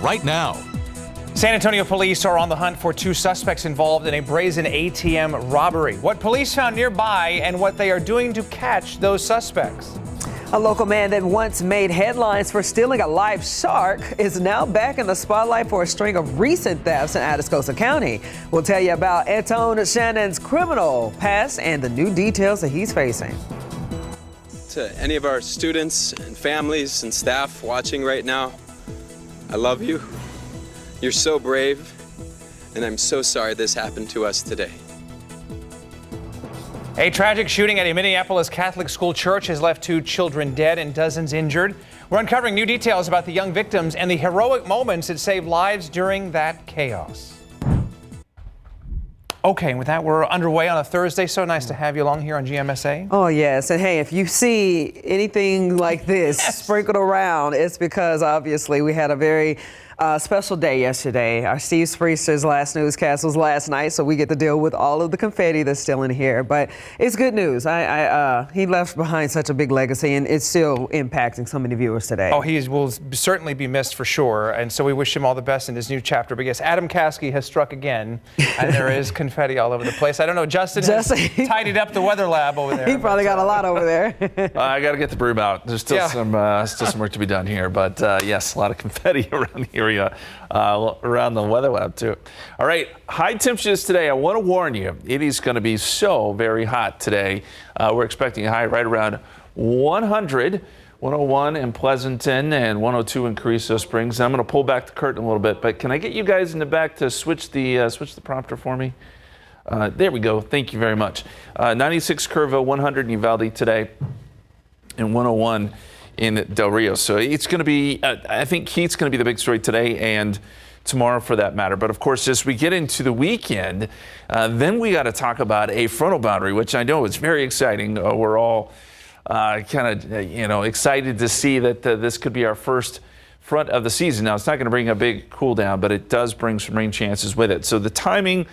right now. San Antonio police are on the hunt for 2 suspects involved in a brazen ATM robbery. What police found nearby and what they are doing to catch those suspects. A local man that once made headlines for stealing a live shark is now back in the spotlight for a string of recent thefts in Atascosa County. We'll tell you about Etone Shannon's criminal past and the new details that he's facing. To any of our students and families and staff watching right now, I love you. You're so brave, and I'm so sorry this happened to us today. A tragic shooting at a Minneapolis Catholic school church has left 2 children dead and dozens injured. We're uncovering new details about the young victims and the heroic moments that saved lives during that chaos. Okay, with that, we're underway on a Thursday. So nice to have you along here on GMSA. Oh, yes. And hey, if you see anything like this sprinkled around, it's because obviously we had a very special day yesterday. Our Steve Spreester's last newscast was last night, so we get to deal with all of the confetti that's still in here. But it's good news. He left behind such a big legacy, and it's still impacting so many viewers today. Oh, he will certainly be missed for sure, and so we wish him all the best in his new chapter. But yes, Adam Caskey has struck again, and there is confetti all over the place. I don't know, Justin has tidied up the weather lab over there. He probably got a lot over there. I got to get the broom out. There's still some work to be done here, but yes, a lot of confetti around the area. Around the weather lab too. All right, high temperatures today. I want to warn you, it is going to be so very hot today. We're expecting a high right around 100, 101 in Pleasanton and 102 in Carrizo Springs. I'm going to pull back the curtain a little bit, but can I get you guys in the back to switch the prompter for me? There we go. Thank you very much. 96 Kerrville, 100 in Uvalde today, and 101 in Del Rio. So it's going to be, I think heat's going to be the big story today and tomorrow for that matter. But of course, as we get into the weekend, then we got to talk about a frontal boundary, which I know is very exciting. We're all kind of, excited to see that this could be our first front of the season. Now, it's not going to bring a big cool down, but it does bring some rain chances with it. So the timing,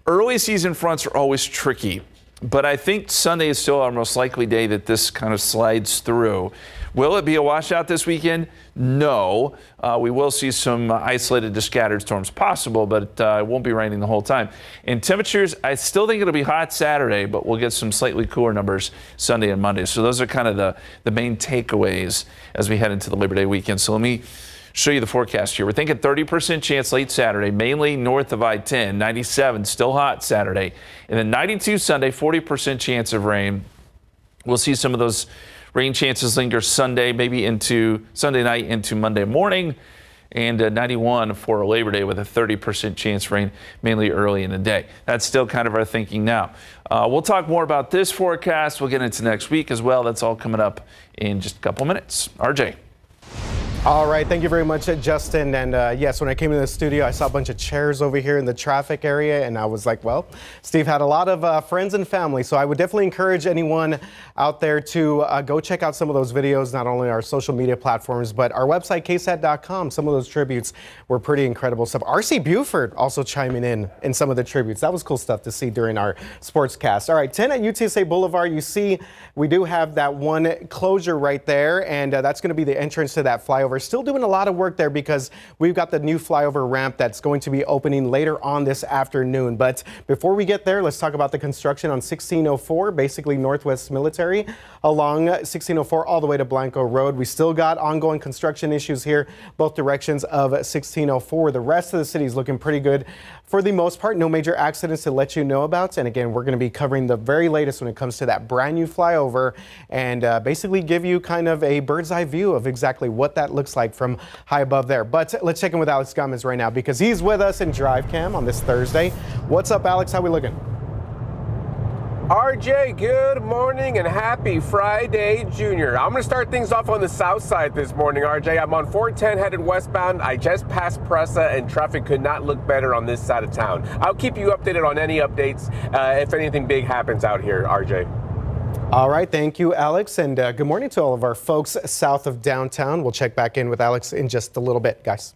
early season fronts are always tricky. But I think Sunday is still our most likely day that this kind of slides through. Will it be a washout this weekend? No. We will see some isolated to scattered storms possible, but it won't be raining the whole time. In temperatures, I still think it'll be hot Saturday, but we'll get some slightly cooler numbers Sunday and Monday. So those are kind of the main takeaways as we head into the Labor Day weekend. So let me show you the forecast here. We're thinking 30% chance late Saturday, mainly north of I-10. 97, still hot Saturday. And then 92 Sunday, 40% chance of rain. We'll see some of those rain chances linger Sunday, maybe into Sunday night into Monday morning. And 91 for Labor Day with a 30% chance of rain, mainly early in the day. That's still kind of our thinking now. We'll talk more about this forecast. We'll get into next week as well. That's all coming up in just a couple minutes. RJ. All right, thank you very much, Justin. And yes, when I came into the studio, I saw a bunch of chairs over here in the traffic area, and I was like, well, Steve had a lot of friends and family, so I would definitely encourage anyone out there to go check out some of those videos, not only our social media platforms, but our website, KSAT.com. Some of those tributes were pretty incredible stuff. R.C. Buford also chiming in some of the tributes. That was cool stuff to see during our sportscast. All right, 10 at UTSA Boulevard, you see we do have that one closure right there, and that's going to be the entrance to that flyover. Still doing a lot of work there because we've got the new flyover ramp that's going to be opening later on this afternoon. But before we get there, let's talk about the construction on 1604, basically Northwest Military, along 1604 all the way to Blanco Road. We still got ongoing construction issues here, both directions of 1604. The rest of the city is looking pretty good. For the most part, no major accidents to let you know about. And again, we're going to be covering the very latest when it comes to that brand new flyover and basically give you kind of a bird's eye view of exactly what that looks like from high above there. But let's check in with Alex Gomez right now because he's with us in Drive Cam on this Thursday. What's up, Alex? How we looking? RJ, good morning and happy Friday, Junior. I'm going to start things off on the south side this morning, RJ. I'm on 410 headed westbound. I just passed Pressa and traffic could not look better on this side of town. I'll keep you updated on any updates if anything big happens out here, RJ. All right, thank you, Alex, and good morning to all of our folks south of downtown. We'll check back in with Alex in just a little bit, guys.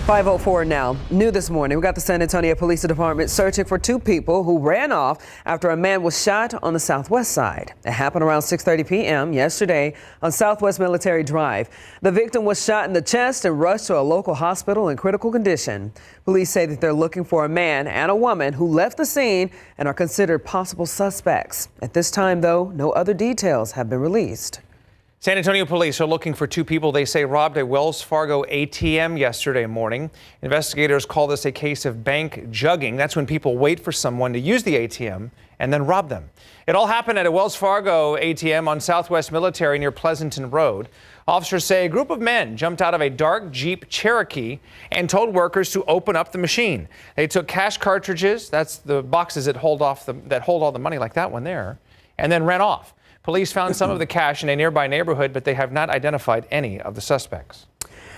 5:04 now. New this morning, we got the San Antonio Police Department searching for two people who ran off after a man was shot on the southwest side. It happened around 6:30 p.m. yesterday on Southwest Military Drive. The victim was shot in the chest and rushed to a local hospital in critical condition. Police say that they're looking for a man and a woman who left the scene and are considered possible suspects. At this time, though, no other details have been released. San Antonio police are looking for two people they say robbed a Wells Fargo ATM yesterday morning. Investigators call this a case of bank jugging. That's when people wait for someone to use the ATM and then rob them. It all happened at a Wells Fargo ATM on Southwest Military near Pleasanton Road. Officers say a group of men jumped out of a dark Jeep Cherokee and told workers to open up the machine. They took cash cartridges, that's the boxes that hold all the money like that one there, and then ran off. Police found some of the cash in a nearby neighborhood, but they have not identified any of the suspects.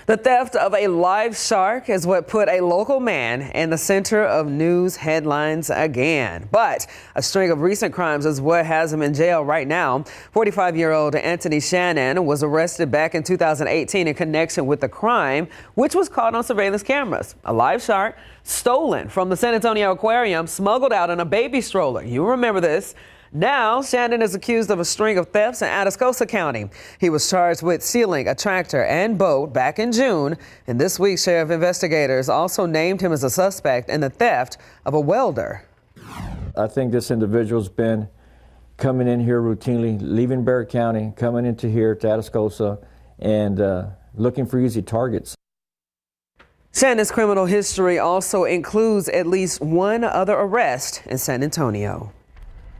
The theft of a live shark is what put a local man in the center of news headlines again. But a string of recent crimes is what has him in jail right now. 45-year-old Anthony Shannon was arrested back in 2018 in connection with the crime, which was caught on surveillance cameras. A live shark stolen from the San Antonio Aquarium, smuggled out in a baby stroller. You remember this. Now, Shannon is accused of a string of thefts in Atascosa County. He was charged with stealing a tractor and boat back in June. And this week, sheriff investigators also named him as a suspect in the theft of a welder. I think this individual's been coming in here routinely, leaving Barrett County, coming into here to Atascosa, and looking for easy targets. Shannon's criminal history also includes at least one other arrest in San Antonio.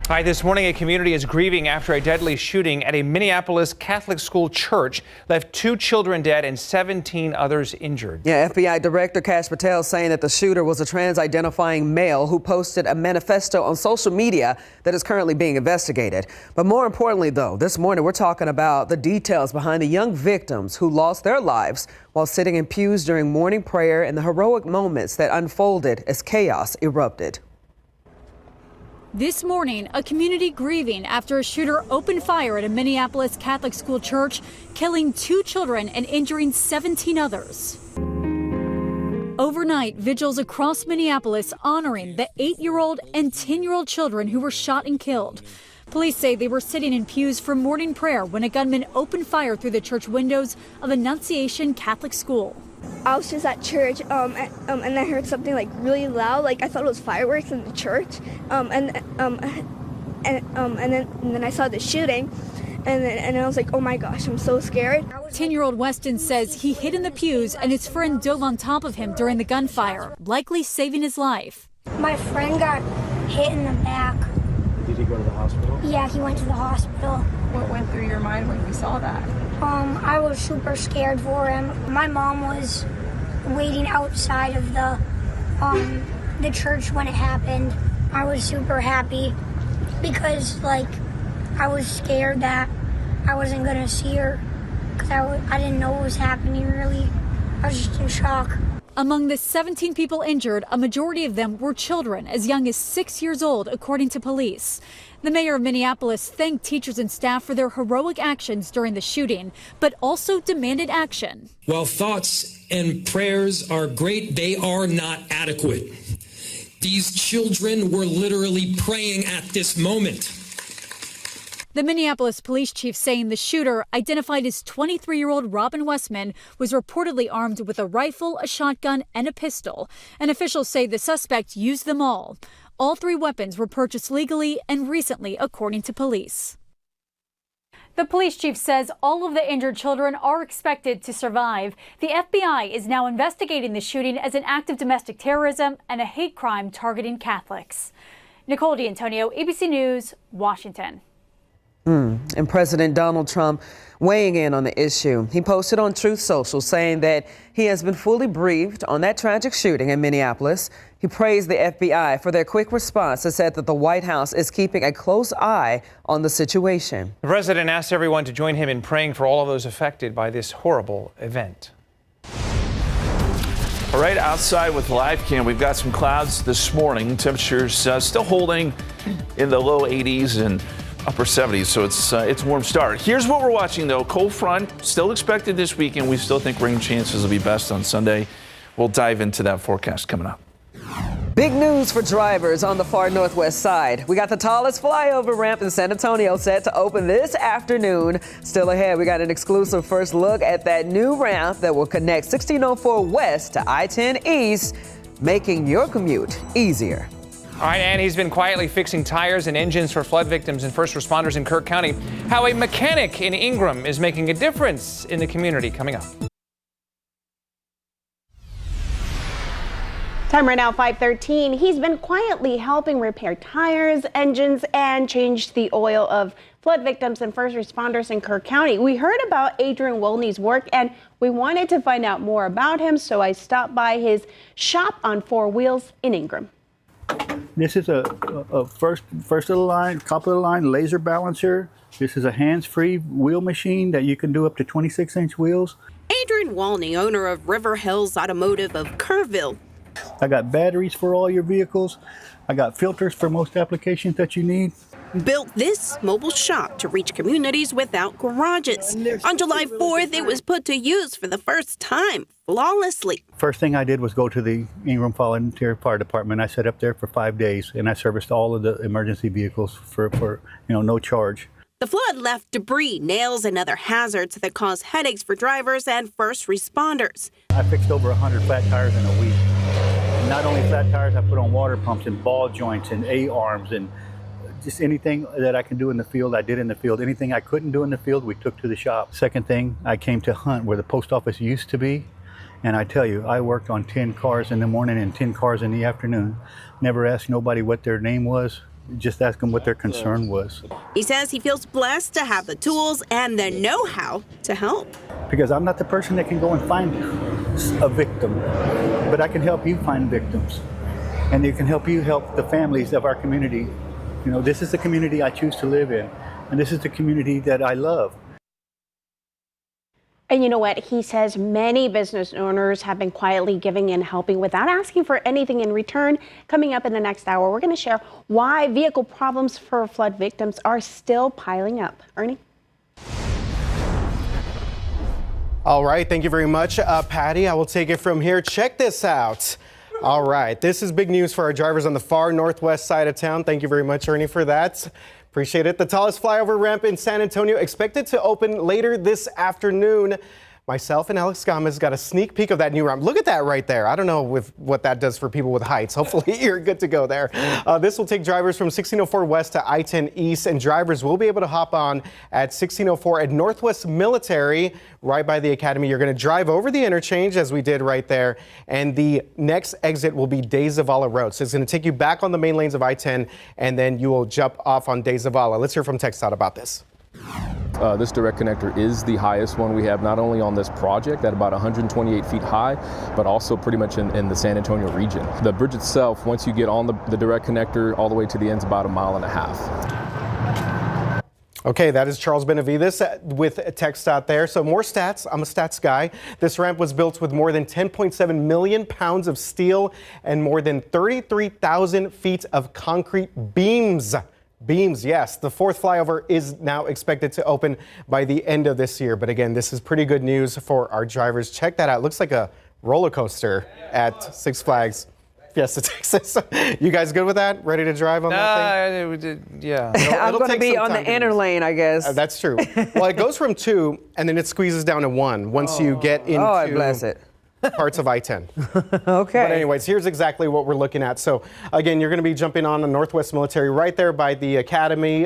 Hi, this morning a community is grieving after a deadly shooting at a Minneapolis Catholic school church left 2 children dead and 17 others injured. Yeah, FBI Director Kash Patel saying that the shooter was a trans-identifying male who posted a manifesto on social media that is currently being investigated. But more importantly, though, this morning we're talking about the details behind the young victims who lost their lives while sitting in pews during morning prayer and the heroic moments that unfolded as chaos erupted. This morning, a community grieving after a shooter opened fire at a Minneapolis Catholic school church, killing 2 children and injuring 17 others. Overnight, vigils across Minneapolis honoring the 8-year-old and 10-year-old children who were shot and killed. Police say they were sitting in pews for morning prayer when a gunman opened fire through the church windows of Annunciation Catholic School. I was just at church, and I heard something like really loud, like I thought it was fireworks in the church, and then I saw the shooting, and I was like, oh my gosh, I'm so scared. 10-year-old Weston says he hid in the pews and his friend dove on top of him during the gunfire, likely saving his life. My friend got hit in the back. Did he go to the hospital? Yeah, he went to the hospital. What went through your mind when you saw that? I was super scared for him. My mom was waiting outside of the church when it happened. I was super happy because, like, I was scared that I wasn't gonna see her because I didn't know what was happening really. I was just in shock. Among the 17 people injured, a majority of them were children as young as 6 years old, according to police. The mayor of Minneapolis thanked teachers and staff for their heroic actions during the shooting, but also demanded action. While thoughts and prayers are great, they are not adequate. These children were literally praying at this moment. The Minneapolis police chief saying the shooter, identified as 23-year-old Robin Westman, was reportedly armed with a rifle, a shotgun, and a pistol. And officials say the suspect used them all. All 3 weapons were purchased legally and recently, according to police. The police chief says all of the injured children are expected to survive. The FBI is now investigating the shooting as an act of domestic terrorism and a hate crime targeting Catholics. Nicole D'Antonio, ABC News, Washington. And President Donald Trump weighing in on the issue. He posted on Truth Social saying that he has been fully briefed on that tragic shooting in Minneapolis. He praised the FBI for their quick response and said that the White House is keeping a close eye on the situation. The president asked everyone to join him in praying for all of those affected by this horrible event. All right, outside with live cam, we've got some clouds this morning. Temperatures still holding in the low 80s and upper 70s, so it's a warm start. Here's what we're watching, though. Cold front still expected this weekend. We still think rain chances will be best on Sunday. We'll dive into that forecast coming up. Big news for drivers on the far northwest side. We got the tallest flyover ramp in San Antonio set to open this afternoon. Still ahead, we got an exclusive first look at that new ramp that will connect 1604 West to I-10 East, making your commute easier. All right, and he's been quietly fixing tires and engines for flood victims and first responders in Kirk County. How a mechanic in Ingram is making a difference in the community, coming up. Time right now, 5:13. He's been quietly helping repair tires, engines, and change the oil of flood victims and first responders in Kirk County. We heard about Adrian Wolney's work, and we wanted to find out more about him, so I stopped by his shop on Four Wheels in Ingram. This is a first of the line, top of the line laser balancer. This is a hands-free wheel machine that you can do up to 26-inch wheels. Adrian Wolney, owner of River Hills Automotive of Kerrville. I got batteries for all your vehicles. I got filters for most applications that you need. Built this mobile shop to reach communities without garages. On July 4th, it was put to use for the first time, flawlessly. First thing I did was go to the Ingram Volunteer Fire Department. I set up there for 5 days, and I serviced all of the emergency vehicles for no charge. The flood left debris, nails, and other hazards that cause headaches for drivers and first responders. I fixed over 100 flat tires in a week. And not only flat tires, I put on water pumps and ball joints and A-arms and just anything that I can do in the field, I did in the field. Anything I couldn't do in the field, we took to the shop. Second thing, I came to Hunt, where the post office used to be. And I tell you, I worked on 10 cars in the morning and 10 cars in the afternoon. Never asked nobody what their name was. Just ask them what their concern was. He says he feels blessed to have the tools and the know-how to help. Because I'm not the person that can go and find a victim, but I can help you find victims. And it can help you help the families of our community. You know, this is the community I choose to live in, and this is the community that I love. And you know what? He says many business owners have been quietly giving and helping without asking for anything in return. Coming up in the next hour, we're going to share why vehicle problems for flood victims are still piling up. Ernie? All right, thank you very much, Patty. I will take it from here. Check this out. All right, this is big news for our drivers on the far northwest side of town. Thank you very much, Ernie, for that. Appreciate it. The tallest flyover ramp in San Antonio expected to open later this afternoon. Myself and Alex Gomez got a sneak peek of that new ramp. Look at that right there. I don't know what that does for people with heights. Hopefully you're good to go there. This will take drivers from 1604 West to I-10 East, and drivers will be able to hop on at 1604 at Northwest Military, right by the Academy. You're going to drive over the interchange, as we did right there, and the next exit will be De Zavala Road. So it's going to take you back on the main lanes of I-10, and then you will jump off on De Zavala. Let's hear from TxDOT about this. This direct connector is the highest one we have, not only on this project at about 128 feet high, but also pretty much in the San Antonio region. The bridge itself, once you get on the direct connector all the way to the end, is about 1.5 miles. Okay, that is Charles Benavides with TxDOT there. So more stats. I'm a stats guy. This ramp was built with more than 10.7 million pounds of steel and more than 33,000 feet of concrete beams. Beams, yes. The fourth flyover is now expected to open by the end of this year. But again, this is pretty good news for our drivers. Check that out. Looks like a roller coaster at Six Flags Fiesta, Texas. You guys good with that? Ready to drive on that thing? Yeah. I'm going to be on the inner lane, I guess. That's true. Well, it goes from 2 and then it squeezes down to 1 once you get into I bless it. parts of I-10. Okay. But anyways, here's exactly what we're looking at. So again, you're going to be jumping on the Northwest Military right there by the Academy.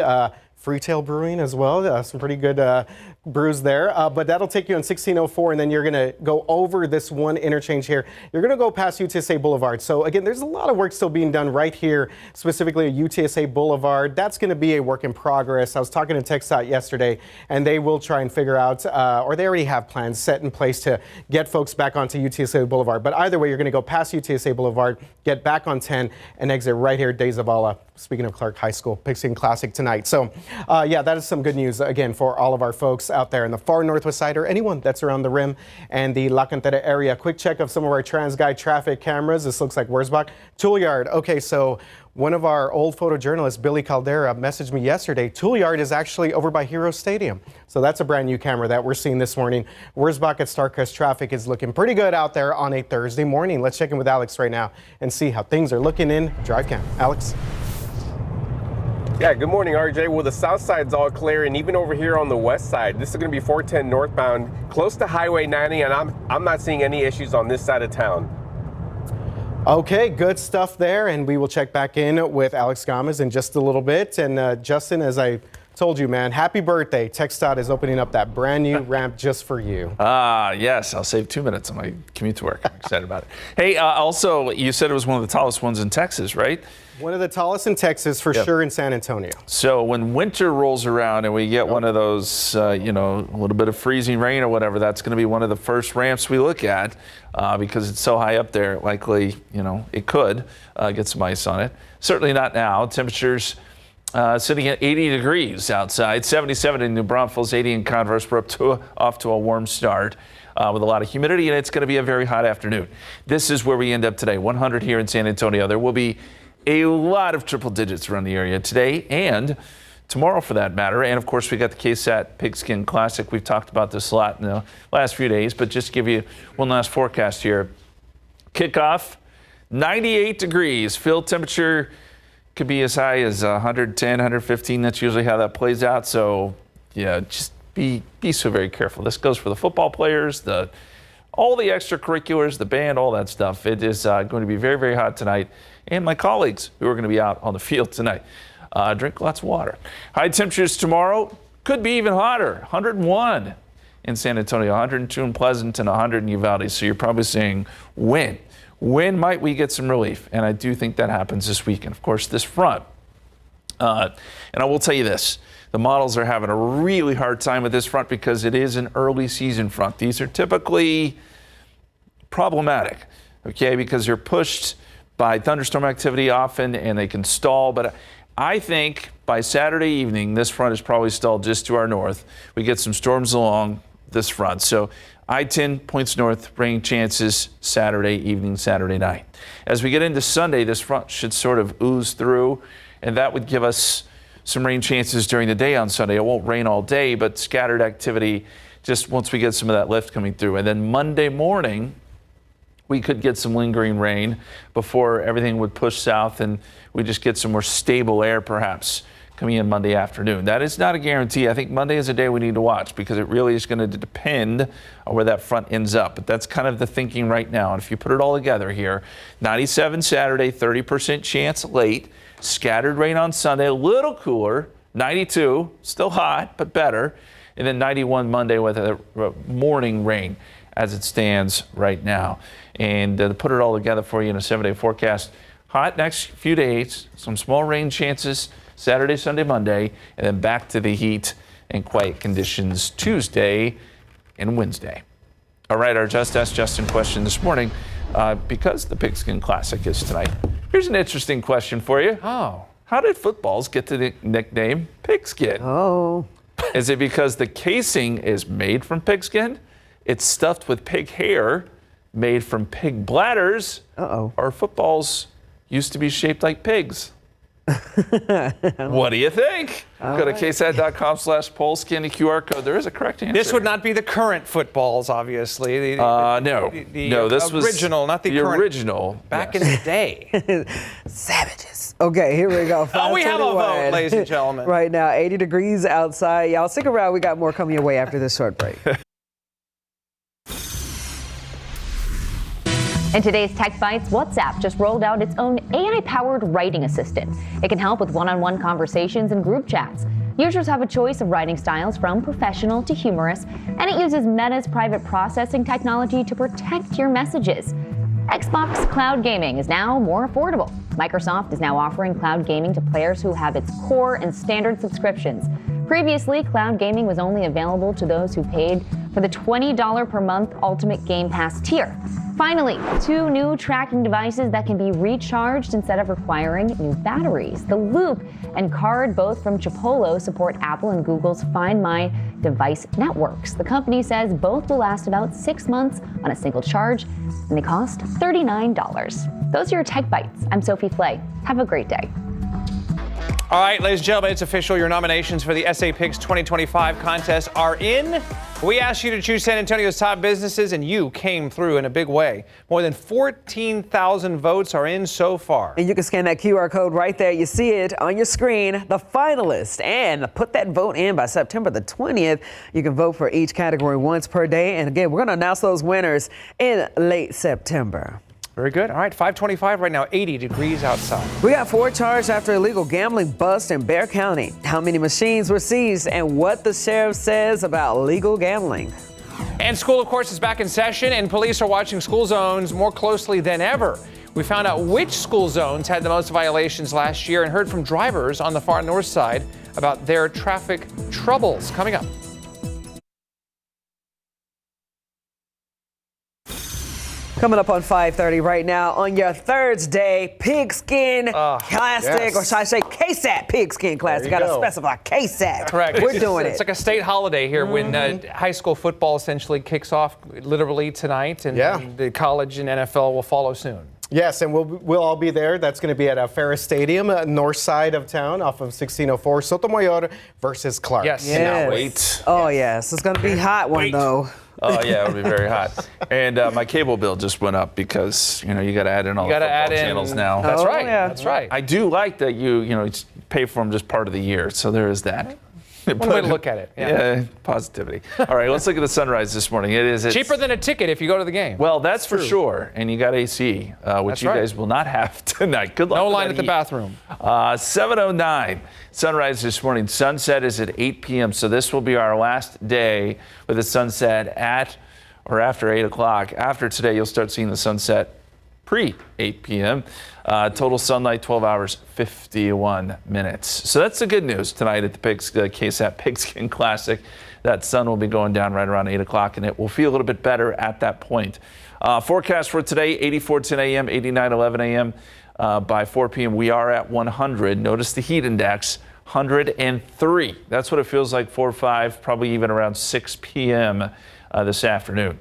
Freetail Brewing as well. Some pretty good brews there. But that'll take you on 1604, and then you're going to go over this one interchange here. You're going to go past UTSA Boulevard. So again, there's a lot of work still being done right here, specifically at UTSA Boulevard. That's going to be a work in progress. I was talking to TxDOT yesterday, and they will try and figure out, or they already have plans set in place to get folks back onto UTSA Boulevard. But either way, you're going to go past UTSA Boulevard, get back on 10, and exit right here at De Zavala. Speaking of Clark High School, Pigskin Classic tonight. So, yeah, that is some good news, again, for all of our folks out there in the far northwest side or anyone that's around the rim and the La Cantera area. Quick check of some of our TransGuide traffic cameras. This looks like Wurzbach. Juilliard. Okay, so one of our old photojournalists, Billy Caldera, messaged me yesterday. Juilliard is actually over by Hero Stadium. So that's a brand new camera that we're seeing this morning. Wurzbach at Starcrest traffic is looking pretty good out there on a Thursday morning. Let's check in with Alex right now and see how things are looking in DriveCam. Alex? Yeah, good morning, RJ. Well, the south side's all clear, and even over here on the west side, this is going to be 410 northbound, close to Highway 90, and I'm not seeing any issues on this side of town. Okay, good stuff there, and we will check back in with Alex Gomez in just a little bit. And Justin, as I told you, man, happy birthday. TxDOT is opening up that brand new ramp just for you. Yes, I'll save 2 minutes on my commute to work. I'm excited about it. Hey, also, you said it was one of the tallest ones in Texas, right? One of the tallest in Texas, for sure, in San Antonio. So when winter rolls around and we get one of those, a little bit of freezing rain or whatever, that's going to be one of the first ramps we look at because it's so high up there. Likely, it could get some ice on it. Certainly not now. Temperatures sitting at 80 degrees outside, 77 in New Braunfels, 80 in Converse. We're off to a warm start. With a lot of humidity, and it's going to be a very hot afternoon. This is where we end up today, 100 here in San Antonio. There will be a lot of triple digits around the area today and tomorrow for that matter. And of course, we got the KSAT Pigskin Classic. We've talked about this a lot in the last few days, but just to give you one last forecast here. Kickoff, 98 degrees. Field temperature could be as high as 110, 115. That's usually how that plays out. So, yeah, just be so very careful. This goes for the football players, all the extracurriculars, the band, all that stuff. It is going to be very, very hot tonight. And my colleagues who are going to be out on the field tonight. Drink lots of water. High temperatures tomorrow could be even hotter. 101 in San Antonio, 102 in Pleasant, and 100 in Uvalde. So you're probably saying, when? When might we get some relief? And I do think that happens this weekend. Of course, this front. And I will tell you this. The models are having a really hard time with this front because it is an early season front. These are typically problematic, okay, because they're pushed by thunderstorm activity often and they can stall. But I think by Saturday evening, this front is probably stalled just to our north. We get some storms along this front. So I-10 points north, rain chances Saturday evening, Saturday night. As we get into Sunday, this front should sort of ooze through, and that would give us some rain chances during the day on Sunday. It won't rain all day, but scattered activity just once we get some of that lift coming through. And then Monday morning, we could get some lingering rain before everything would push south and we just get some more stable air perhaps coming in Monday afternoon. That is not a guarantee. I think Monday is a day we need to watch because it really is going to depend on where that front ends up. But that's kind of the thinking right now. And if you put it all together here, 97 Saturday, 30% chance late, scattered rain on Sunday, a little cooler, 92, still hot, but better. And then 91 Monday with a morning rain as it stands right now. And to put it all together for you in a 7-day forecast, hot next few days, some small rain chances Saturday, Sunday, Monday, and then back to the heat and quiet conditions Tuesday and Wednesday. All right, our Just Ask Justin question this morning, because the Pigskin Classic is tonight. Here's an interesting question for you. Oh. How did footballs get the nickname pigskin? Oh. Is it because the casing is made from pigskin? It's stuffed with pig hair, made from pig bladders? Uh-oh. Or footballs used to be shaped like pigs? What do you think? Go to ksat.com/poll, scan the QR code. There is a correct answer. This would not be the current footballs, obviously. No, this was original, not the current. Original. Back in the day. Savages. Okay, here we go. Oh, we have a vote, ladies and gentlemen. Right now, 80 degrees outside. Y'all stick around. We got more coming your way after this short break. In today's Tech Bites, WhatsApp just rolled out its own AI-powered writing assistant. It can help with one-on-one conversations and group chats. Users have a choice of writing styles from professional to humorous, and it uses Meta's private processing technology to protect your messages. Xbox Cloud Gaming is now more affordable. Microsoft is now offering cloud gaming to players who have its core and standard subscriptions. Previously, cloud gaming was only available to those who paid for the $20 per month Ultimate Game Pass tier. Finally, 2 new tracking devices that can be recharged instead of requiring new batteries. The Loop and Card, both from Chipolo, support Apple and Google's Find My device networks. The company says both will last about 6 months on a single charge, and they cost $39. Those are your Tech Bites. I'm Sophie Flay. Have a great day. All right, ladies and gentlemen, it's official. Your nominations for the SA Picks 2025 contest are in. We asked you to choose San Antonio's top businesses, and you came through in a big way. More than 14,000 votes are in so far. And you can scan that QR code right there. You see it on your screen, the finalists. And put that vote in by September the 20th. You can vote for each category once per day. And again, we're going to announce those winners in late September. Very good. All right, 525 right now, 80 degrees outside. We got 4 charged after illegal gambling bust in Bexar County. How many machines were seized and what the sheriff says about legal gambling. And school, of course, is back in session, and police are watching school zones more closely than ever. We found out which school zones had the most violations last year and heard from drivers on the far north side about their traffic troubles. Coming up. Coming up on 5:30 right now on your Thursday Pigskin Classic, yes. or should I say KSAT Pigskin Classic? Got to specify KSAT. Correct. We're doing It's it. like a state holiday here when high school football essentially kicks off literally tonight, and the college and NFL will follow soon. Yes, and we'll all be there. That's going to be at Ferris Stadium, north side of town, off of 1604, Sotomayor versus Clark. Yes. Cannot wait. Oh, yes. It's going to be a hot one, though. Oh, yeah, it'll be very hot. And my cable bill just went up because, you got to add in all the football channels now. That's right. Yeah. That's right. I do like that you pay for them just part of the year, so there is that. One way to look at it. Yeah, positivity. All right, let's look at the sunrise this morning. It's cheaper than a ticket if you go to the game. Well, that's for sure. And you got AC, which you guys will not have tonight. Good luck. No with line that at the heat. bathroom. 7:09. Sunrise this morning. Sunset is at 8 p.m. So this will be our last day with the sunset at or after 8 o'clock. After today, you'll start seeing the sunset pre-8 p.m. Total sunlight, 12 hours, 51 minutes. So that's the good news tonight at the KSAT Pigskin Classic. That sun will be going down right around 8 o'clock, and it will feel a little bit better at that point. Forecast for today, 84 10 a.m., 89 11 a.m. By 4 p.m., we are at 100. Notice the heat index, 103. That's what it feels like 4 or 5, probably even around 6 p.m. This afternoon.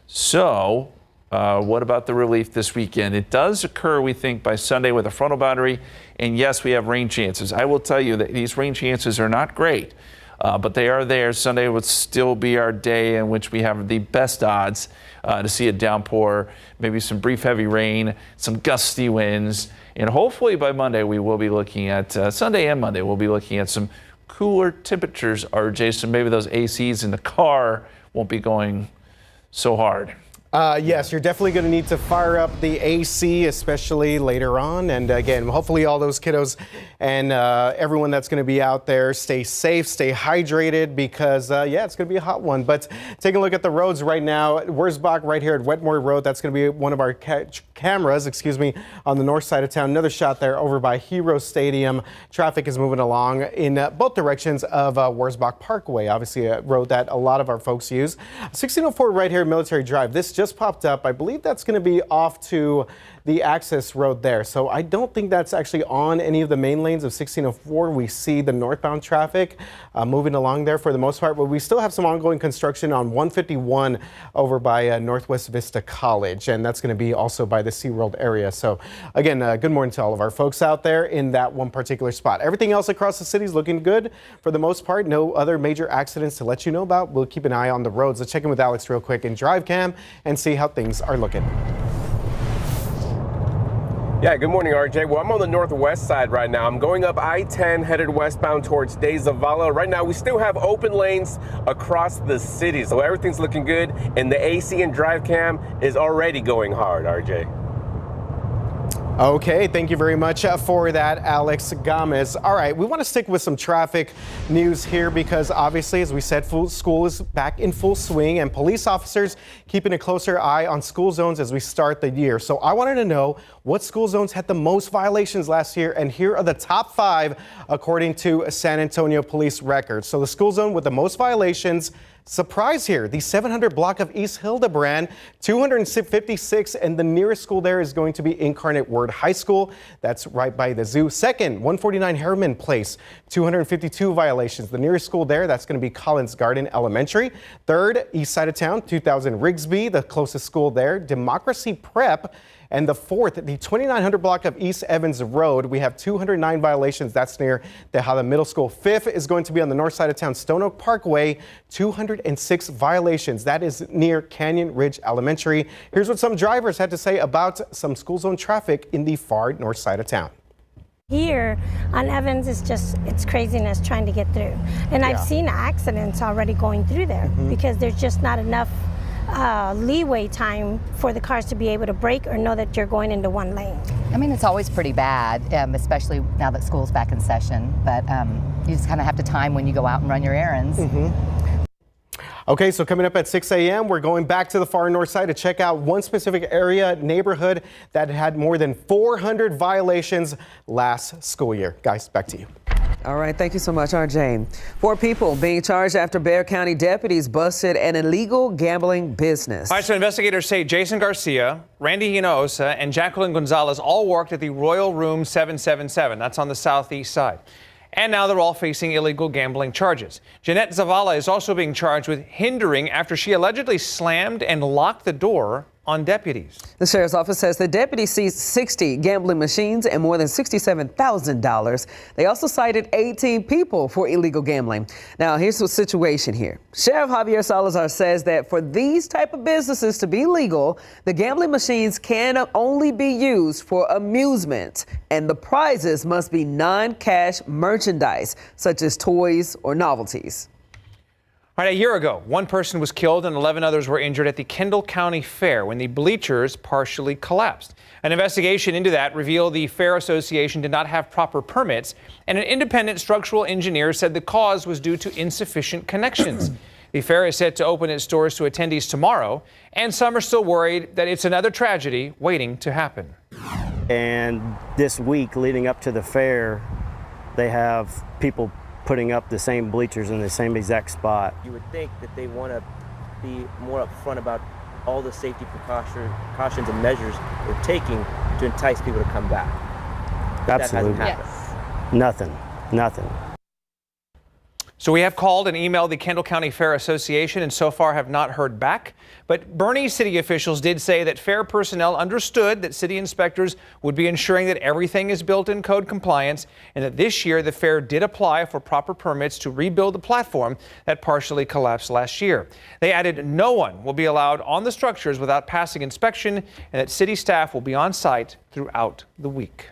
So, what about the relief this weekend? It does occur, we think, by Sunday with a frontal boundary. And yes, we have rain chances. I will tell you that these rain chances are not great, but they are there. Sunday would still be our day in which we have the best odds to see a downpour, maybe some brief heavy rain, some gusty winds. And hopefully by Monday, we will be looking at, Sunday and Monday, we'll be looking at some cooler temperatures, RJ. So maybe those ACs in the car won't be going so hard. Yes, you're definitely going to need to fire up the AC, especially later on. And again, hopefully all those kiddos and everyone that's going to be out there, stay safe, stay hydrated, because it's going to be a hot one. But taking a look at the roads right now, Wurzbach right here at Wetmore Road, that's going to be one of our cameras, on the north side of town. Another shot there over by Hero Stadium. Traffic is moving along in both directions of Wurzbach Parkway, obviously a road that a lot of our folks use. 1604 right here, Military Drive. This just popped up. I believe that's going to be off to the access road there. So I don't think that's actually on any of the main lanes of 1604. We see the northbound traffic moving along there for the most part, but we still have some ongoing construction on 151 over by Northwest Vista College, and that's going to be also by the SeaWorld area. So again, good morning to all of our folks out there in that one particular spot. Everything else across the city is looking good for the most part. No other major accidents to let you know about. We'll keep an eye on the roads. Let's check in with Alex real quick in Drive Cam and see how things are looking. Yeah, good morning, RJ. Well, I'm on the northwest side right now. I'm going up I-10 headed westbound towards De Zavala. Right now, we still have open lanes across the city, so everything's looking good, and the AC and Drive Cam is already going hard, RJ. Okay, thank you very much for that, Alex Gomez. All right, we want to stick with some traffic news here because obviously, as we said, school is back in full swing and police officers keeping a closer eye on school zones as we start the year. So I wanted to know what school zones had the most violations last year, and here are the top 5 according to San Antonio police records. So the school zone with the most violations, Surprise here, the 700 block of East Hildebrand, 256, and the nearest school there is going to be Incarnate Word High School. That's right by the zoo. Second, 149 Harriman Place, 252 violations. The nearest school there, that's going to be Collins Garden Elementary. Third, east side of town, 2000 Rigsby, the closest school there. Democracy Prep. And the fourth, the 2900 block of East Evans Road, we have 209 violations. That's near the Hala Middle School. Fifth is going to be on the north side of town, Stone Oak Parkway, 206 violations. That is near Canyon Ridge Elementary. Here's what some drivers had to say about some school zone traffic in the far north side of town. Here on Evans, it's craziness trying to get through. And I've seen accidents already going through there because there's just not enough leeway time for the cars to be able to brake or know that you're going into one lane. I mean, it's always pretty bad, especially now that school's back in session, but you just kind of have to time when you go out and run your errands. Okay, so coming up at 6 a.m., we're going back to the far north side to check out one specific area, neighborhood that had more than 400 violations last school year. Guys, back to you. All right, thank you so much, RJ. 4 people being charged after Bexar County deputies busted an illegal gambling business. All right, so investigators say Jason Garcia, Randy Hinojosa, and Jacqueline Gonzalez all worked at the Royal Room 777. That's on the southeast side. And now they're all facing illegal gambling charges. Jeanette Zavala is also being charged with hindering after she allegedly slammed and locked the door on deputies. The sheriff's office says the deputies seized 60 gambling machines and more than $67,000. They also cited 18 people for illegal gambling. Now, here's the situation here. Sheriff Javier Salazar says that for these type of businesses to be legal, the gambling machines can only be used for amusement, and the prizes must be non-cash merchandise, such as toys or novelties. All right, a year ago, 1 person was killed and 11 others were injured at the Kendall County Fair when the bleachers partially collapsed. An investigation into that revealed the Fair Association did not have proper permits, and an independent structural engineer said the cause was due to insufficient connections. The fair is set to open its doors to attendees tomorrow, and some are still worried that it's another tragedy waiting to happen. And this week leading up to the fair, they have people putting up the same bleachers in the same exact spot. You would think that they want to be more upfront about all the safety precautions and measures they're taking to entice people to come back. Absolutely. That hasn't happened. Nothing. So we have called and emailed the Kendall County Fair Association and so far have not heard back. But Bernie city officials did say that fair personnel understood that city inspectors would be ensuring that everything is built in code compliance and that this year the fair did apply for proper permits to rebuild the platform that partially collapsed last year. They added no one will be allowed on the structures without passing inspection and that city staff will be on site throughout the week.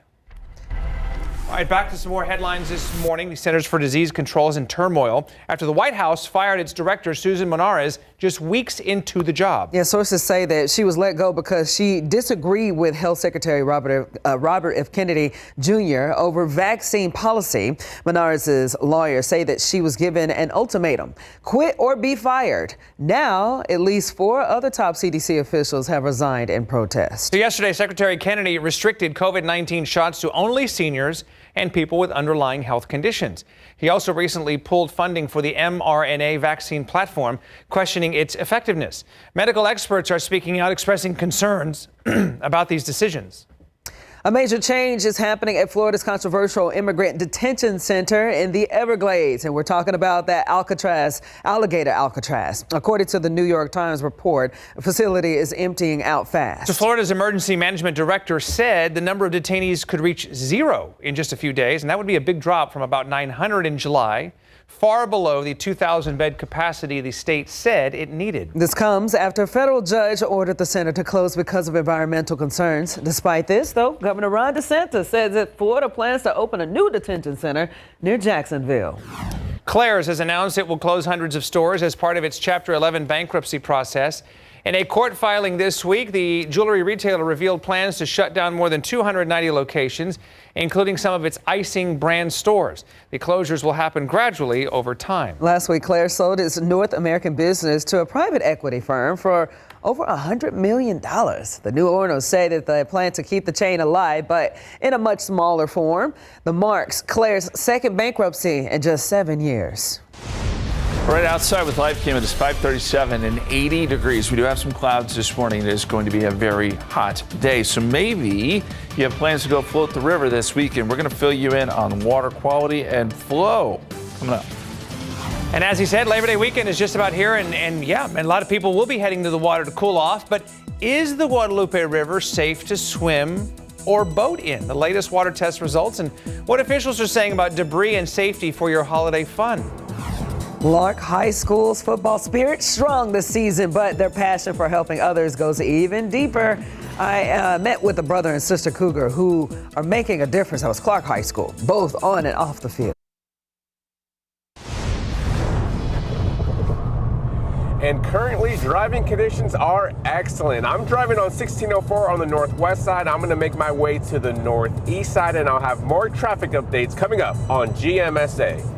All right, back to some more headlines this morning. The Centers for Disease Control is in turmoil after the White House fired its director, Susan Monarez, just weeks into the job. Yeah, sources say that she was let go because she disagreed with Health Secretary Robert F. Kennedy Jr. over vaccine policy. Monarez's lawyers say that she was given an ultimatum: quit or be fired. Now, at least 4 other top CDC officials have resigned in protest. So yesterday, Secretary Kennedy restricted COVID-19 shots to only seniors and people with underlying health conditions. He also recently pulled funding for the mRNA vaccine platform, questioning its effectiveness. Medical experts are speaking out, expressing concerns about these decisions. A major change is happening at Florida's controversial Immigrant Detention Center in the Everglades. And we're talking about that alligator Alcatraz. According to the New York Times report, the facility is emptying out fast. So Florida's emergency management director said the number of detainees could reach 0 in just a few days. And that would be a big drop from about 900 in July, far below the 2,000 bed capacity the state said it needed. This comes after a federal judge ordered the center to close because of environmental concerns. Despite this, though, Governor Ron DeSantis says that Florida plans to open a new detention center near Jacksonville. Claire's has announced it will close hundreds of stores as part of its Chapter 11 bankruptcy process. In a court filing this week, the jewelry retailer revealed plans to shut down more than 290 locations, including some of its icing brand stores. The closures will happen gradually over time. Last week, Claire sold its North American business to a private equity firm for over $100 million. The new owners say that they plan to keep the chain alive, but in a much smaller form. The marks Claire's second bankruptcy in just 7 years. Right outside with live cam, it is 5:37 and 80 degrees. We do have some clouds this morning. It is going to be a very hot day. So maybe you have plans to go float the river this weekend. We're going to fill you in on water quality and flow coming up. And as he said, Labor Day weekend is just about here. And a lot of people will be heading to the water to cool off. But is the Guadalupe River safe to swim or boat in? The latest water test results and what officials are saying about debris and safety for your holiday fun. Clark High School's football spirit strong this season, but their passion for helping others goes even deeper. I met with a brother and sister Cougar who are making a difference. That was Clark High School, both on and off the field. And currently, driving conditions are excellent. I'm driving on 1604 on the northwest side. I'm going to make my way to the northeast side, and I'll have more traffic updates coming up on GMSA.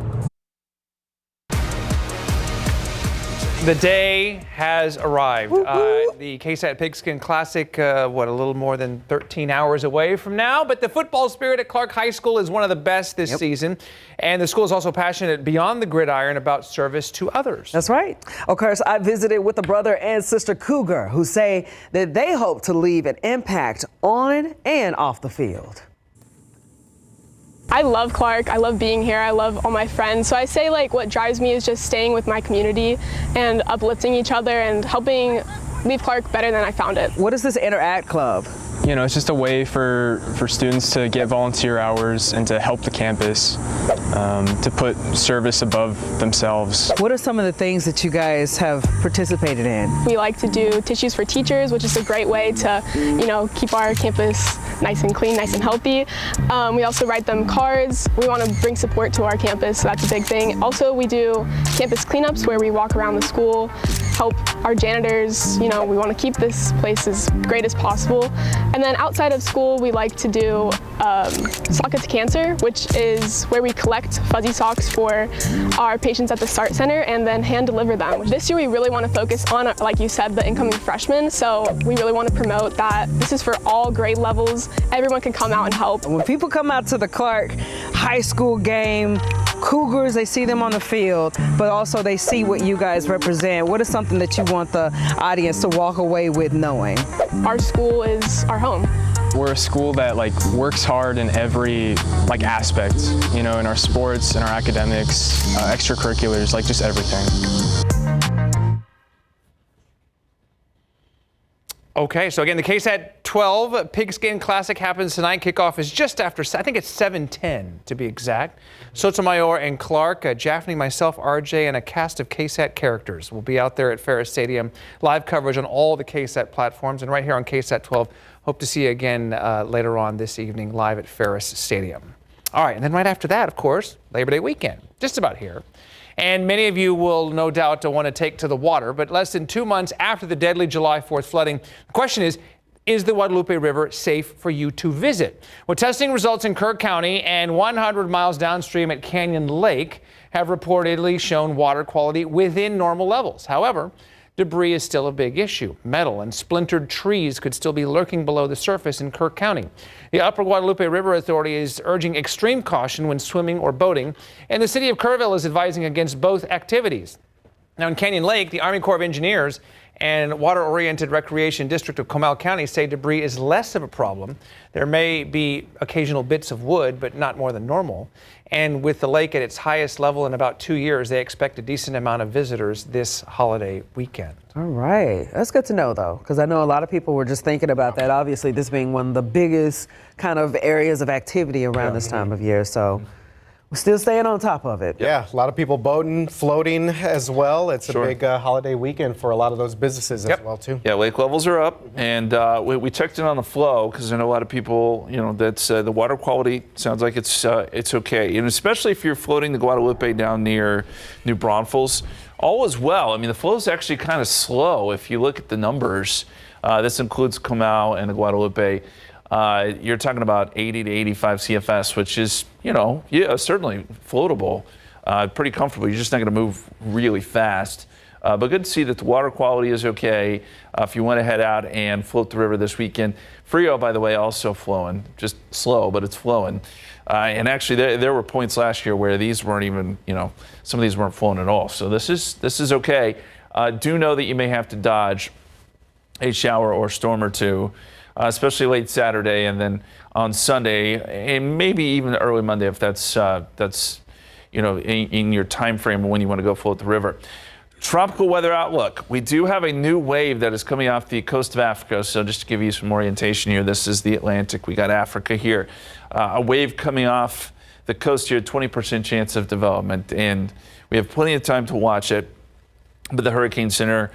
The day has arrived. The KSAT Pigskin Classic, a little more than 13 hours away from now. But the football spirit at Clark High School is one of the best this season. And the school is also passionate beyond the gridiron about service to others. That's right. Of course, I visited with the brother and sister Cougar who say that they hope to leave an impact on and off the field. I love Clark. I love being here. I love all my friends. So I say what drives me is just staying with my community and uplifting each other and helping leave Clark better than I found it. What is this Interact Club? It's just a way for students to get volunteer hours and to help the campus, to put service above themselves. What are some of the things that you guys have participated in? We like to do tissues for teachers, which is a great way to, keep our campus nice and clean, nice and healthy. We also write them cards. We want to bring support to our campus, so that's a big thing. Also, we do campus cleanups where we walk around the school, help our janitors. We want to keep this place as great as possible. And then outside of school, we like to do Sock It to Cancer, which is where we collect fuzzy socks for our patients at the START Center and then hand deliver them. This year, we really want to focus on, like you said, the incoming freshmen. So we really want to promote that this is for all grade levels. Everyone can come out and help. When people come out to the Clark High School game, Cougars, they see them on the field, but also they see what you guys represent. What is something that you want the audience to walk away with knowing? Our school is our home. We're a school that works hard in every aspect, in our sports, in our academics, extracurriculars, just everything. Okay, so again, the KSAT 12 Pigskin Classic happens tonight. Kickoff is just after, I think it's 7:10 to be exact. Sotomayor and Clark, Jaffney, myself, RJ, and a cast of KSAT characters will be out there at Ferris Stadium. Live coverage on all the KSAT platforms and right here on KSAT 12. Hope to see you again later on this evening live at Ferris Stadium. All right, and then right after that, of course, Labor Day weekend, just about here. And many of you will no doubt want to take to the water, but less than 2 months after the deadly July 4th flooding, the question is the Guadalupe River safe for you to visit? Well, testing results in Kirk County and 100 miles downstream at Canyon Lake have reportedly shown water quality within normal levels. However, debris is still a big issue. Metal and splintered trees could still be lurking below the surface in Kirk County. The Upper Guadalupe River Authority is urging extreme caution when swimming or boating, and the city of Kerrville is advising against both activities. Now in Canyon Lake, the Army Corps of Engineers and Water-Oriented Recreation District of Comal County say debris is less of a problem. There may be occasional bits of wood, but not more than normal. And with the lake at its highest level in about 2 years, they expect a decent amount of visitors this holiday weekend. All right. That's good to know, though, because I know a lot of people were just thinking about that. Obviously, this being one of the biggest kind of areas of activity around this time of year. So we're still staying on top of it. Yeah, a lot of people boating, floating as well. It's a big holiday weekend for a lot of those businesses as well, too. Yeah, lake levels are up, and we checked in on the flow because I know a lot of people, that's the water quality sounds like it's okay, and especially if you're floating the Guadalupe down near New Braunfels, all is well. I mean, the flow is actually kind of slow if you look at the numbers. This includes Comal and the Guadalupe. You're talking about 80 to 85 CFS, which is, certainly floatable, pretty comfortable. You're just not going to move really fast. But good to see that the water quality is okay if you want to head out and float the river this weekend. Frio, by the way, also flowing, just slow, but it's flowing. And actually, there were points last year where these weren't even, some of these weren't flowing at all. So this is okay. Do know that you may have to dodge a shower or storm or two, especially late Saturday and then on Sunday, and maybe even early Monday if that's in your time frame when you want to go float the river. Tropical weather outlook. We do have a new wave that is coming off the coast of Africa. So just to give you some orientation here, this is the Atlantic. We got Africa here. A wave coming off the coast here, 20% chance of development, and we have plenty of time to watch it. But the Hurricane Center,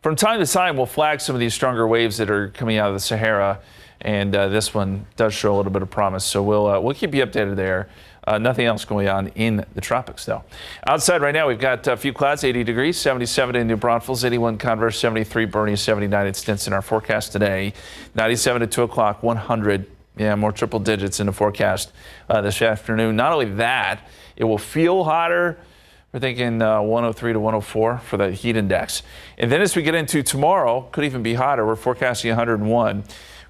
from time to time, will flag some of these stronger waves that are coming out of the Sahara, and this one does show a little bit of promise. So we'll keep you updated there. Nothing else going on in the tropics, though. Outside right now, we've got a few clouds, 80 degrees, 77 in New Braunfels, 81 Converse, 73 Bernie, 79 at Stinson. Our forecast today, 97 at 2 o'clock, 100. Yeah, more triple digits in the forecast this afternoon. Not only that, it will feel hotter. We're thinking 103 to 104 for the heat index. And then as we get into tomorrow, could even be hotter. We're forecasting 101.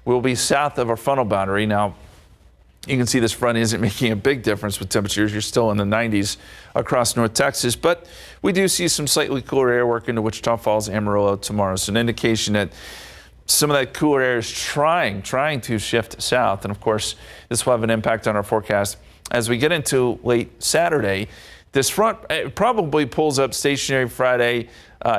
We'll be south of our frontal boundary. Now, you can see this front isn't making a big difference with temperatures. You're still in the 90s across North Texas, but we do see some slightly cooler air work into Wichita Falls, Amarillo tomorrow. So an indication that some of that cooler air is trying to shift south. And of course, this will have an impact on our forecast as we get into late Saturday. This front probably pulls up stationary Friday,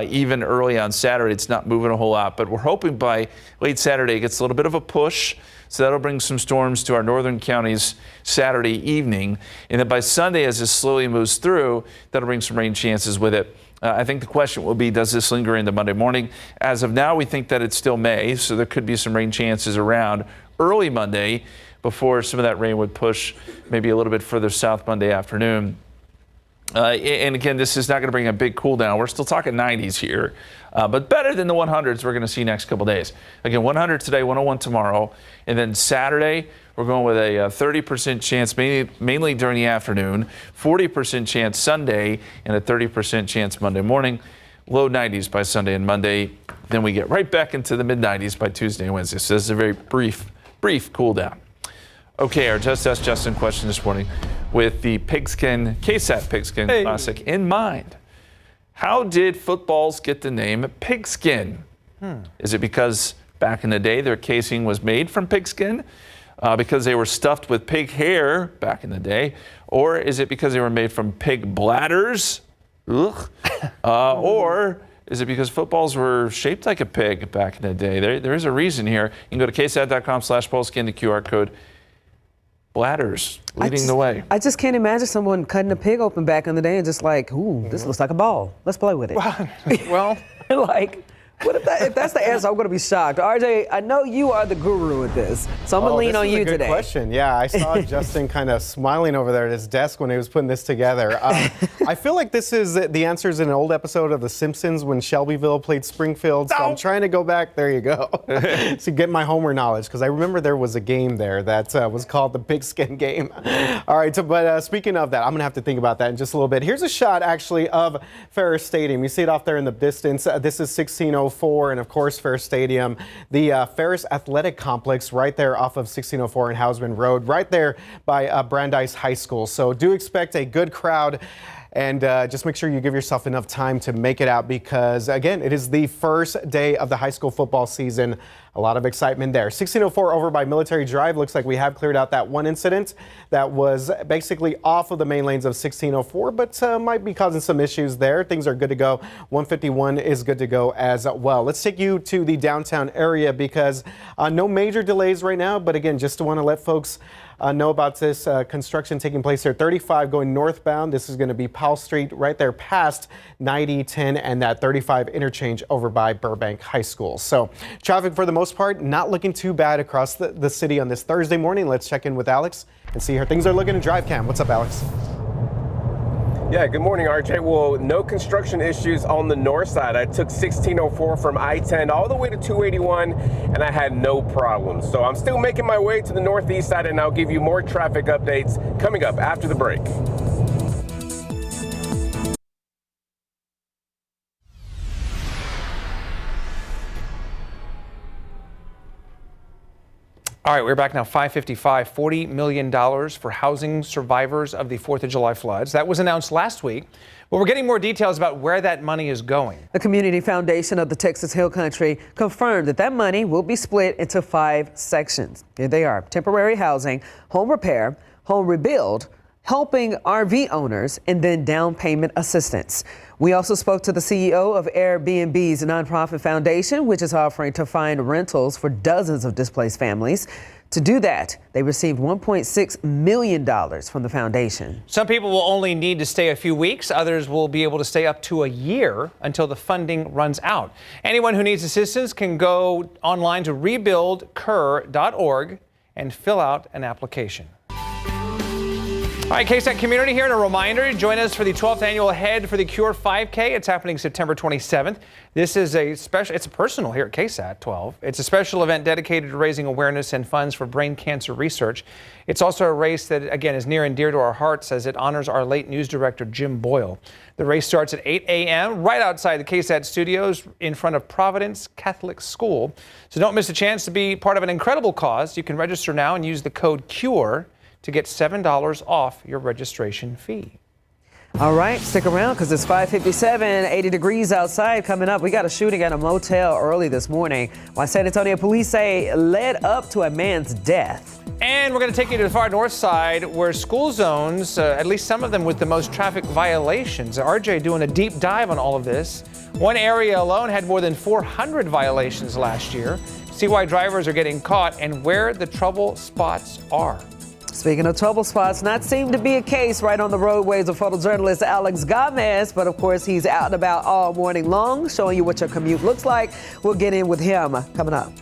even early on Saturday. It's not moving a whole lot, but we're hoping by late Saturday it gets a little bit of a push. So that'll bring some storms to our northern counties Saturday evening. And then by Sunday, as this slowly moves through, that'll bring some rain chances with it. I think the question will be, does this linger into Monday morning? As of now, we think that it still may, so there could be some rain chances around early Monday before some of that rain would push maybe a little bit further south Monday afternoon. And again, this is not going to bring a big cool down. We're still talking 90s here, but better than the 100s we're going to see next couple days. Again, 100 today, 101 tomorrow, and then Saturday we're going with a 30% chance mainly during the afternoon, 40% chance Sunday, and a 30% chance Monday morning. Low 90s by Sunday and Monday. Then we get right back into the mid 90s by Tuesday and Wednesday. So this is a very brief cool down. Okay, our Just Ask Justin question this morning with the pigskin, KSAT pigskin classic in mind. How did footballs get the name pigskin? Is it because back in the day their casing was made from pigskin? Because they were stuffed with pig hair back in the day? Or is it because they were made from pig bladders? Ugh. Or is it because footballs were shaped like a pig back in the day? There is a reason here. You can go to ksat.com/poll, scan the QR code. Bladders leading the way. I just can't imagine someone cutting a pig open back in the day and just like, ooh, this looks like a ball. Let's play with it. Well, like, what if that's the answer? I'm going to be shocked. RJ, I know you are the guru at this, so I'm going to lean on you This is a good question. Yeah, I saw Justin kind of smiling over there at his desk when he was putting this together. I feel like this is the answers in an old episode of The Simpsons when Shelbyville played Springfield. So I'm trying to go back. There you go. To get my Homer knowledge, because I remember there was a game there that was called the Pigskin Game. All right, but speaking of that, I'm going to have to think about that in just a little bit. Here's a shot, actually, of Ferris Stadium. You see it off there in the distance. This is 1604, and of course, Ferris Stadium, the Ferris Athletic Complex right there off of 1604 and Hausman Road, right there by Brandeis High School. So do expect a good crowd. And just make sure you give yourself enough time to make it out because, again, it is the first day of the high school football season. A lot of excitement there. 1604 over by Military Drive. Looks like we have cleared out that one incident that was basically off of the main lanes of 1604, but might be causing some issues there. Things are good to go. 151 is good to go as well. Let's take you to the downtown area because no major delays right now. But again, just want to let folks know about this construction taking place here. 35 going northbound. This is going to be Powell Street right there past 9010 and that 35 interchange over by Burbank High School. So traffic for the most part not looking too bad across the city on this Thursday morning. Let's check in with Alex and see how things are looking in Drive Cam. What's up, Alex? Yeah, good morning, RJ. Well, no construction issues on the north side. I took 1604 from I-10 all the way to 281, and I had no problems. So I'm still making my way to the northeast side, and I'll give you more traffic updates coming up after the break. All right, we're back now. 5:55, $40 million for housing survivors of the 4th of July floods. That was announced last week, but we're getting more details about where that money is going. The Community Foundation of the Texas Hill Country confirmed that money will be split into 5 sections. Here they are: temporary housing, home repair, home rebuild, helping RV owners, and then down payment assistance. We also spoke to the CEO of Airbnb's nonprofit foundation, which is offering to find rentals for dozens of displaced families. To do that, they received $1.6 million from the foundation. Some people will only need to stay a few weeks. Others will be able to stay up to a year until the funding runs out. Anyone who needs assistance can go online to rebuildcur.org and fill out an application. All right, KSAT community here, and a reminder, join us for the 12th annual Head for the Cure 5K. It's happening September 27th. This is it's a personal here at KSAT 12. It's a special event dedicated to raising awareness and funds for brain cancer research. It's also a race that, again, is near and dear to our hearts as it honors our late news director, Jim Boyle. The race starts at 8 a.m. right outside the KSAT studios in front of Providence Catholic School. So don't miss a chance to be part of an incredible cause. You can register now and use the code CURE to get $7 off your registration fee. All right, stick around because it's 5:57, 80 degrees outside coming up. We got a shooting at a motel early this morning. Why San Antonio police say led up to a man's death. And we're going to take you to the far north side where school zones, at least some of them with the most traffic violations. RJ doing a deep dive on all of this. One area alone had more than 400 violations last year. See why drivers are getting caught and where the trouble spots are. Speaking of trouble spots, not seem to be a case right on the roadways of photojournalist Alex Gomez, but of course he's out and about all morning long, showing you what your commute looks like. We'll get in with him coming up.